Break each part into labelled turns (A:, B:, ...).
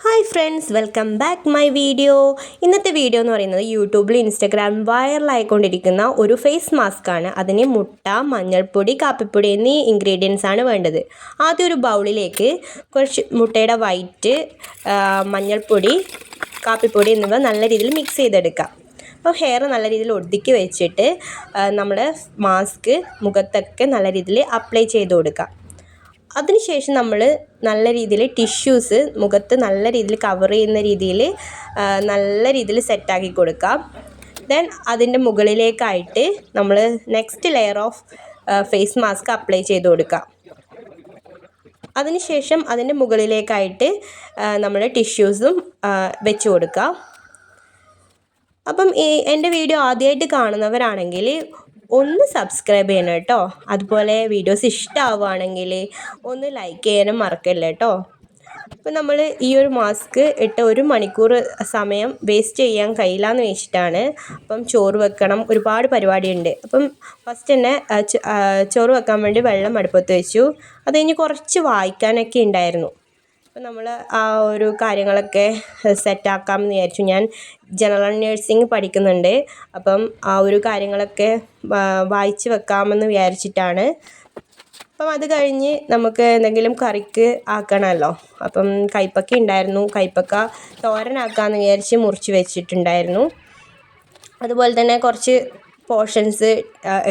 A: Hi friends, welcome back my video. ഇന്നത്തെ video എന്ന് പറയുന്നത് യൂട്യൂബിൽ ഇൻസ്റ്റാഗ്രാം വൈറലായിക്കൊണ്ടിരിക്കുന്ന ഒരു ഫേസ് മാസ്ക് ആണ്. അതിന് മുട്ട, മഞ്ഞൾപ്പൊടി, കാപ്പിപ്പൊടി എന്നീ ഇൻഗ്രീഡിയൻസ് ആണ് വേണ്ടത്. ആദ്യം ഒരു ബൗളിലേക്ക് കുറച്ച് മുട്ടയുടെ വൈറ്റ്, മഞ്ഞൾപ്പൊടി, കാപ്പിപ്പൊടി എന്നിവ നല്ല രീതിയിൽ മിക്സ് ചെയ്തെടുക്കാം. അപ്പോൾ ഹെയർ നല്ല രീതിയിൽ ഒതുക്കി വെച്ചിട്ട് നമ്മൾ മാസ്ക് മുഖത്തൊക്കെ നല്ല രീതിയിൽ അപ്ലൈ ചെയ്ത് കൊടുക്കാം. അതിനുശേഷം നമ്മൾ നല്ല രീതിയിൽ ടിഷ്യൂസ് മുഖത്ത് നല്ല രീതിയിൽ കവർ ചെയ്യുന്ന രീതിയിൽ നല്ല രീതിയിൽ സെറ്റാക്കി കൊടുക്കാം. ദെൻ അതിൻ്റെ മുകളിലേക്കായിട്ട് നമ്മൾ next layer of face mask apply ചെയ്ത് കൊടുക്കാം. അതിനുശേഷം അതിൻ്റെ മുകളിലേക്കായിട്ട് നമ്മൾ ടിഷ്യൂസും വെച്ച് കൊടുക്കാം. അപ്പം എൻ്റെ വീഡിയോ ആദ്യമായിട്ട് കാണുന്നവരാണെങ്കിൽ ഒന്ന് സബ്സ്ക്രൈബ് ചെയ്യണം കേട്ടോ. അതുപോലെ വീഡിയോസ് ഇഷ്ടമാവുകയാണെങ്കിൽ ഒന്ന് ലൈക്ക് ചെയ്യാനും മറക്കല്ല കേട്ടോ. അപ്പം നമ്മൾ ഈ ഒരു മാസ്ക് ഇട്ട് 1 മണിക്കൂർ സമയം വേസ്റ്റ് ചെയ്യാൻ കഴിയില്ല വെച്ചിട്ടാണ്. അപ്പം ചോറ് വെക്കണം, ഒരുപാട് പരിപാടിയുണ്ട്. അപ്പം ഫസ്റ്റ് തന്നെ ചോറ് വെക്കാൻ വേണ്ടി വെള്ളം അടുപ്പത്ത് വെച്ചു. അത് കഴിഞ്ഞ് കുറച്ച് വായിക്കാനൊക്കെ ഉണ്ടായിരുന്നു. അപ്പം നമ്മൾ ആ ഒരു കാര്യങ്ങളൊക്കെ സെറ്റാക്കാമെന്ന് വിചാരിച്ചു. ഞാൻ ജനറൽ നഴ്സിംഗ് പഠിക്കുന്നുണ്ട്. അപ്പം ആ ഒരു കാര്യങ്ങളൊക്കെ വായിച്ച് വെക്കാമെന്ന് വിചാരിച്ചിട്ടാണ്. അപ്പം അത് കഴിഞ്ഞ് നമുക്ക് എന്തെങ്കിലും കറിക്ക് ആക്കണമല്ലോ. അപ്പം കൈപ്പക്ക ഉണ്ടായിരുന്നു, കൈപ്പക്ക തോരനാക്കാമെന്ന് വിചാരിച്ച് മുറിച്ച് വെച്ചിട്ടുണ്ടായിരുന്നു. അതുപോലെ തന്നെ കുറച്ച് പോർഷൻസ്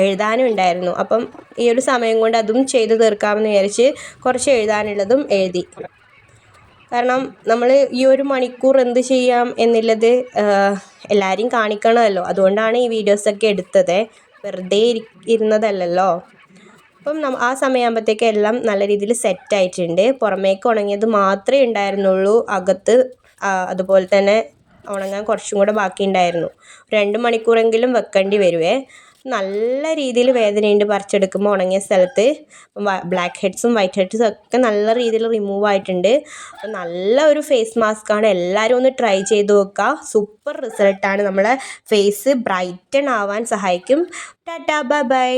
A: എഴുതാനും ഉണ്ടായിരുന്നു. അപ്പം ഈ ഒരു സമയം കൊണ്ട് അതും ചെയ്ത് തീർക്കാമെന്ന് വിചാരിച്ച് കുറച്ച് എഴുതാനുള്ളതും എഴുതി. കാരണം നമ്മൾ ഈ 1 മണിക്കൂർ എന്ത് ചെയ്യാം എന്നുള്ളത് എല്ലാവരെയും കാണിക്കണമല്ലോ. അതുകൊണ്ടാണ് ഈ വീഡിയോസൊക്കെ എടുത്തത്, വെറുതെ ഇരുന്നതല്ലല്ലോ. അപ്പം ആ സമയമാകുമ്പോഴത്തേക്ക് എല്ലാം നല്ല രീതിയിൽ സെറ്റായിട്ടുണ്ട്. പുറമേക്ക് ഉണങ്ങിയത് മാത്രമേ ഉണ്ടായിരുന്നുള്ളൂ, അകത്ത് അതുപോലെ തന്നെ ഉണങ്ങാൻ കുറച്ചും കൂടെ ബാക്കി ഉണ്ടായിരുന്നു. 2 മണിക്കൂറെങ്കിലും വെക്കേണ്ടി വരുവേ. നല്ല രീതിയിൽ വേദനയുണ്ട് പറിച്ചെടുക്കുമ്പോൾ ഉണങ്ങിയ സ്ഥലത്ത്. ബ്ലാക്ക് ഹെഡ്സും വൈറ്റ് ഹെഡ്സും ഒക്കെ നല്ല രീതിയിൽ റിമൂവ് ആയിട്ടുണ്ട്. അപ്പം നല്ല ഒരു ഫേസ് മാസ്ക് ആണ്, എല്ലാവരും ഒന്ന് ട്രൈ ചെയ്ത് നോക്കുക. സൂപ്പർ റിസൾട്ടാണ്, നമ്മളെ ഫേസ് ബ്രൈറ്റൺ ആവാൻ സഹായിക്കും. Tata, bye bye.